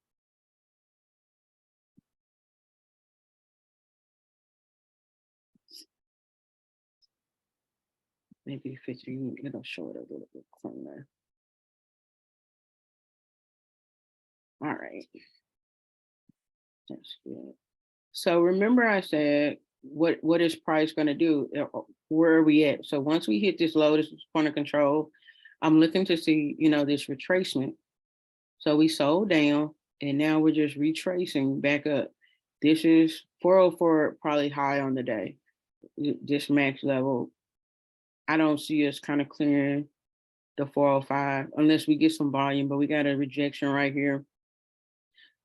Maybe 15, it'll show it a little bit cleaner. All right. That's good. So remember I said, what is price going to do? Where are we at? So once we hit this low, this is point of control, I'm looking to see, this retracement. So we sold down and now we're just retracing back up. This is 404, probably high on the day. This max level. I don't see us kind of clearing the 405 unless we get some volume, but we got a rejection right here.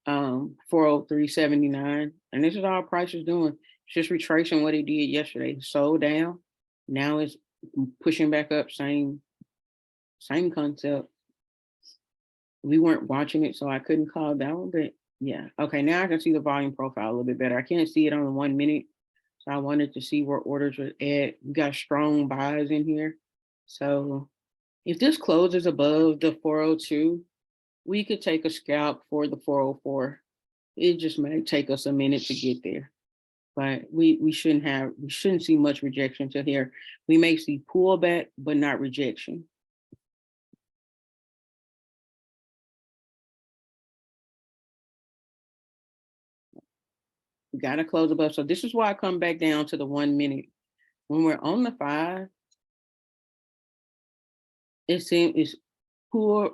403.79, and this is all price is doing. It's just retracing what it did yesterday. Sold down, now it's pushing back up. Same concept. We weren't watching it, so I couldn't call that one, but yeah. Okay, now I can see the volume profile a little bit better. I can't see it on the 1 minute, so I wanted to see where orders were at. We got strong buys in here, so if this closes above the 402. We could take a scalp for the 404. It just may take us a minute to get there, but we shouldn't see much rejection to here. We may see pullback, but not rejection. We got to close above. So this is why I come back down to the 1 minute. When we're on the 5, it's pure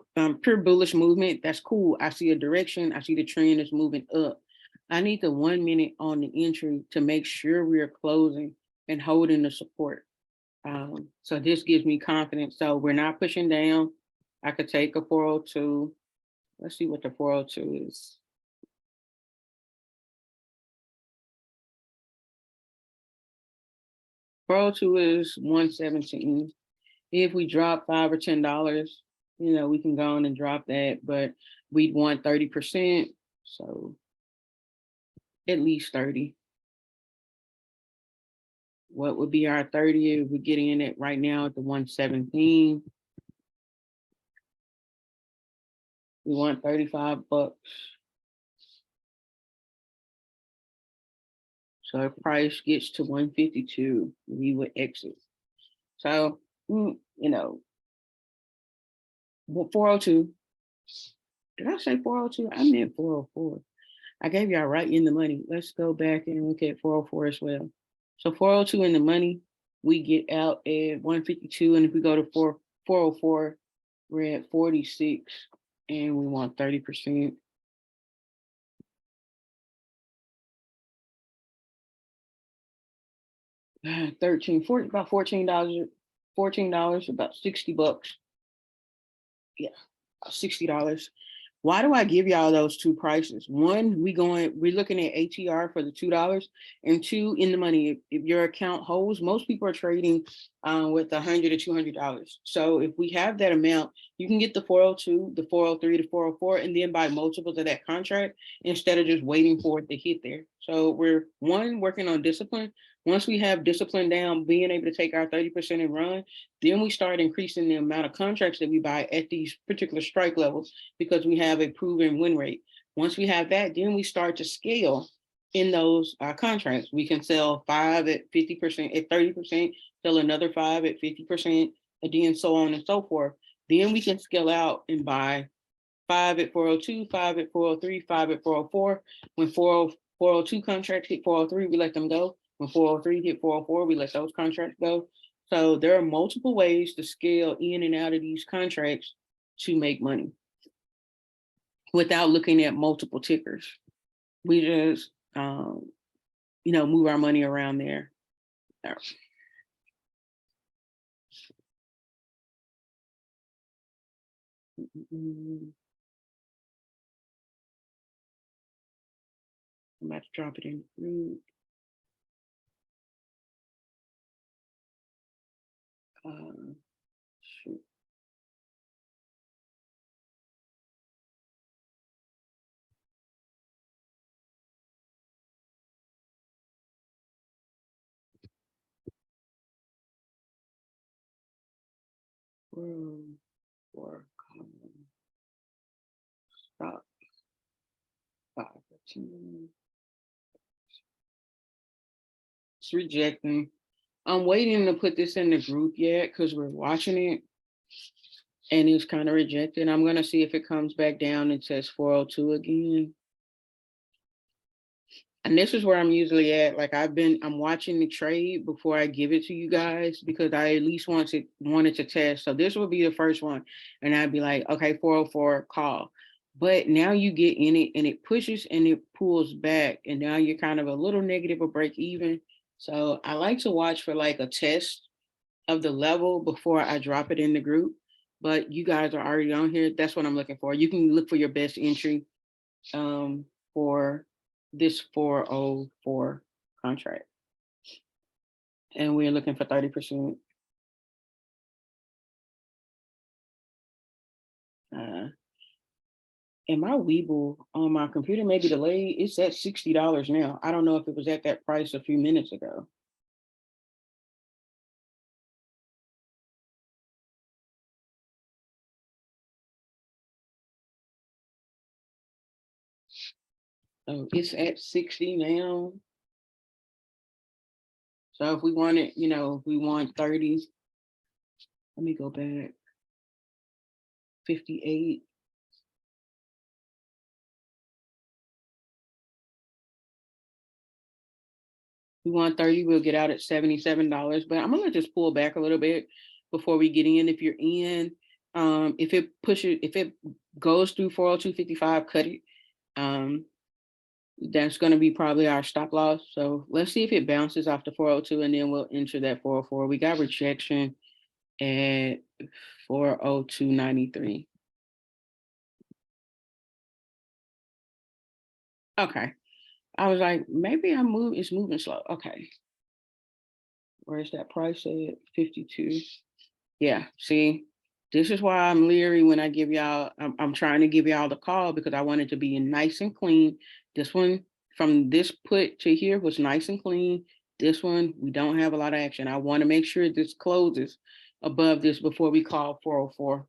bullish movement. That's cool. I see a direction. I see the trend is moving up. I need the 1 minute on the entry to make sure we are closing and holding the support. So this gives me confidence. So we're not pushing down. I could take a 402. Let's see what the 402 is. $402 is 117. If we drop $5 or $10, we can go on and drop that, but we'd want 30%. So at least 30. What would be our 30 if we're getting in it right now at the 117? We want $35. So if price gets to 152, we would exit. So, 402. Did I say 402? I meant 404. I gave y'all right in the money. Let's go back and look at 404 as well. So 402 in the money, we get out at 152. And if we go to 404, we're at 46 and we want 30%. $13, $40, about $14 $14, about 60 bucks. Yeah, about $60. Why do I give y'all those two prices? One, we're looking at ATR for the $2, and two, in the money. If your account holds, most people are trading with $100 to $200. So if we have that amount, you can get the 402, the 403, the 404, and then buy multiples of that contract instead of just waiting for it to hit there. So we're working on discipline. Once we have discipline down, being able to take our 30% and run, then we start increasing the amount of contracts that we buy at these particular strike levels because we have a proven win rate. Once we have that, then we start to scale in those contracts. We can sell 5 at 50%, at 30%, sell another 5 at 50%, and then so on and so forth. Then we can scale out and buy 5 at 402, 5 at 403, 5 at 404. When 402 contracts hit 403, we let them go. When 403 hit 404, we let those contracts go. So there are multiple ways to scale in and out of these contracts to make money without looking at multiple tickers. We just, move our money around there. I'm about to drop it in the group. Shoot. Stop. 5:15. It's rejecting. I'm waiting to put this in the group yet because we're watching it and it's kind of rejected. I'm gonna see if it comes back down and says 402 again. And this is where I'm usually at. Like I'm watching the trade before I give it to you guys because I at least wanted to test. So this will be the first one. And I'd be like, okay, 404, call. But now you get in it and it pushes and it pulls back. And now you're kind of a little negative or break even. So I like to watch for like a test of the level before I drop it in the group. But you guys are already on here. That's what I'm looking for. You can look for your best entry for this 404 contract. And we're looking for 30%. And my Webull on my computer may be delayed. It's at $60 now. I don't know if it was at that price a few minutes ago. So it's at 60 now. So if we wanted, if we want 30, let me go back. 58. We want 30, we'll get out at $77. But I'm gonna just pull back a little bit before we get in. If you're in, if it goes through 402.55, cut it. That's gonna be probably our stop loss. So let's see if it bounces off the 402 and then we'll enter that 404. We got rejection at 402.93. Okay. I was like, maybe it's moving slow. Okay. Where's that price at? 52. Yeah, see, this is why I'm leery when I give y'all, I'm trying to give y'all the call because I want it to be nice and clean. This one from this put to here was nice and clean. This one, we don't have a lot of action. I want to make sure this closes above this before we call 404.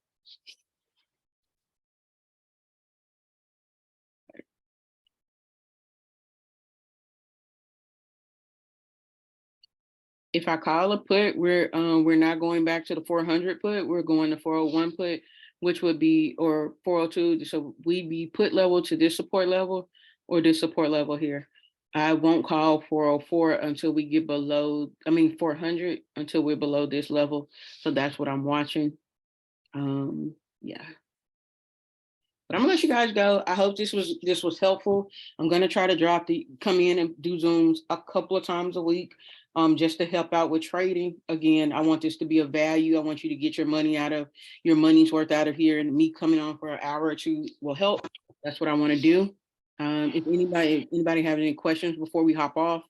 If I call a put, we're not going back to the 400 put. We're going to 401 put, which would be, or 402. So we'd be put level to this support level or this support level here. I won't call 404 until we get below, 400 until we're below this level. So that's what I'm watching. Yeah. But I'm gonna let you guys go. I hope this was helpful. I'm gonna try to come in and do Zooms a couple of times a week. just to help out with trading. Again, I want this to be of value. I want you to get your money's worth out of here, and me coming on for an hour or two will help. That's what I want to do. If anybody have any questions before we hop off?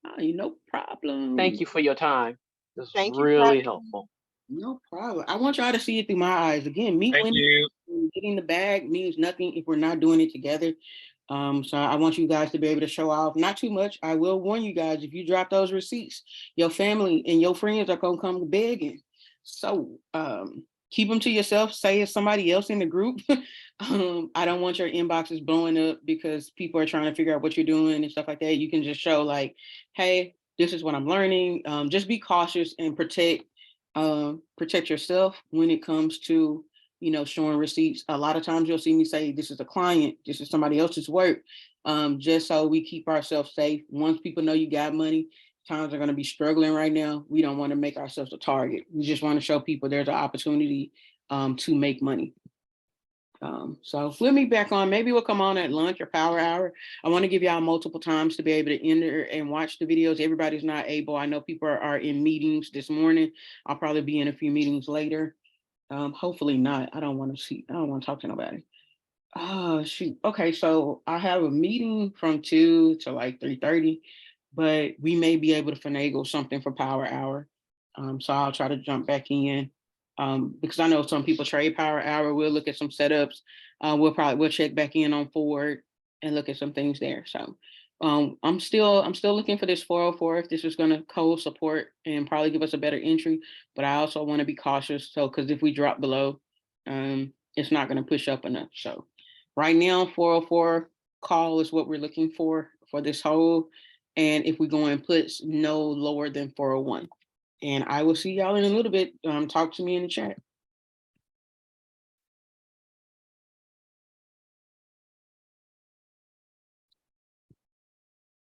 Oh, no problem. Thank you for your time. This is Thank you, really Captain. helpful. No problem. I want y'all to see it through my eyes. Again, me Thank winning you. and getting the bag means nothing if we're not doing it together. So I want you guys to be able to show off, not too much. I will warn you guys, if you drop those receipts, your family and your friends are gonna come begging. So keep them to yourself. Say it's somebody else in the group. I don't want your inboxes blowing up because people are trying to figure out what you're doing and stuff like that. You can just show like, hey, this is what I'm learning. Just be cautious and protect yourself when it comes to, showing receipts. A lot of times you'll see me say, this is a client, this is somebody else's work, just so we keep ourselves safe. Once people know you got money, times are going to be struggling right now. We don't want to make ourselves a target. We just want to show people there's an opportunity to make money. So we'll meet back on. Maybe we'll come on at lunch or power hour. I want to give y'all multiple times to be able to enter and watch the videos. Everybody's not able. I know people are in meetings this morning. I'll probably be in a few meetings later. Hopefully not. I don't want to talk to nobody. Oh, shoot. Okay, so I have a meeting from 2 to like 3:30, but we may be able to finagle something for power hour. So I'll try to jump back in. Because I know some people trade power hour. We'll look at some setups. We'll check back in on Ford and look at some things there. So I'm still looking for this 404 if this is going to hold support and probably give us a better entry. But I also want to be cautious. So because if we drop below, it's not going to push up enough. So right now, 404 call is what we're looking for this hold. And if we go in puts, no lower than 401. And I will see y'all in a little bit. Talk to me in the chat.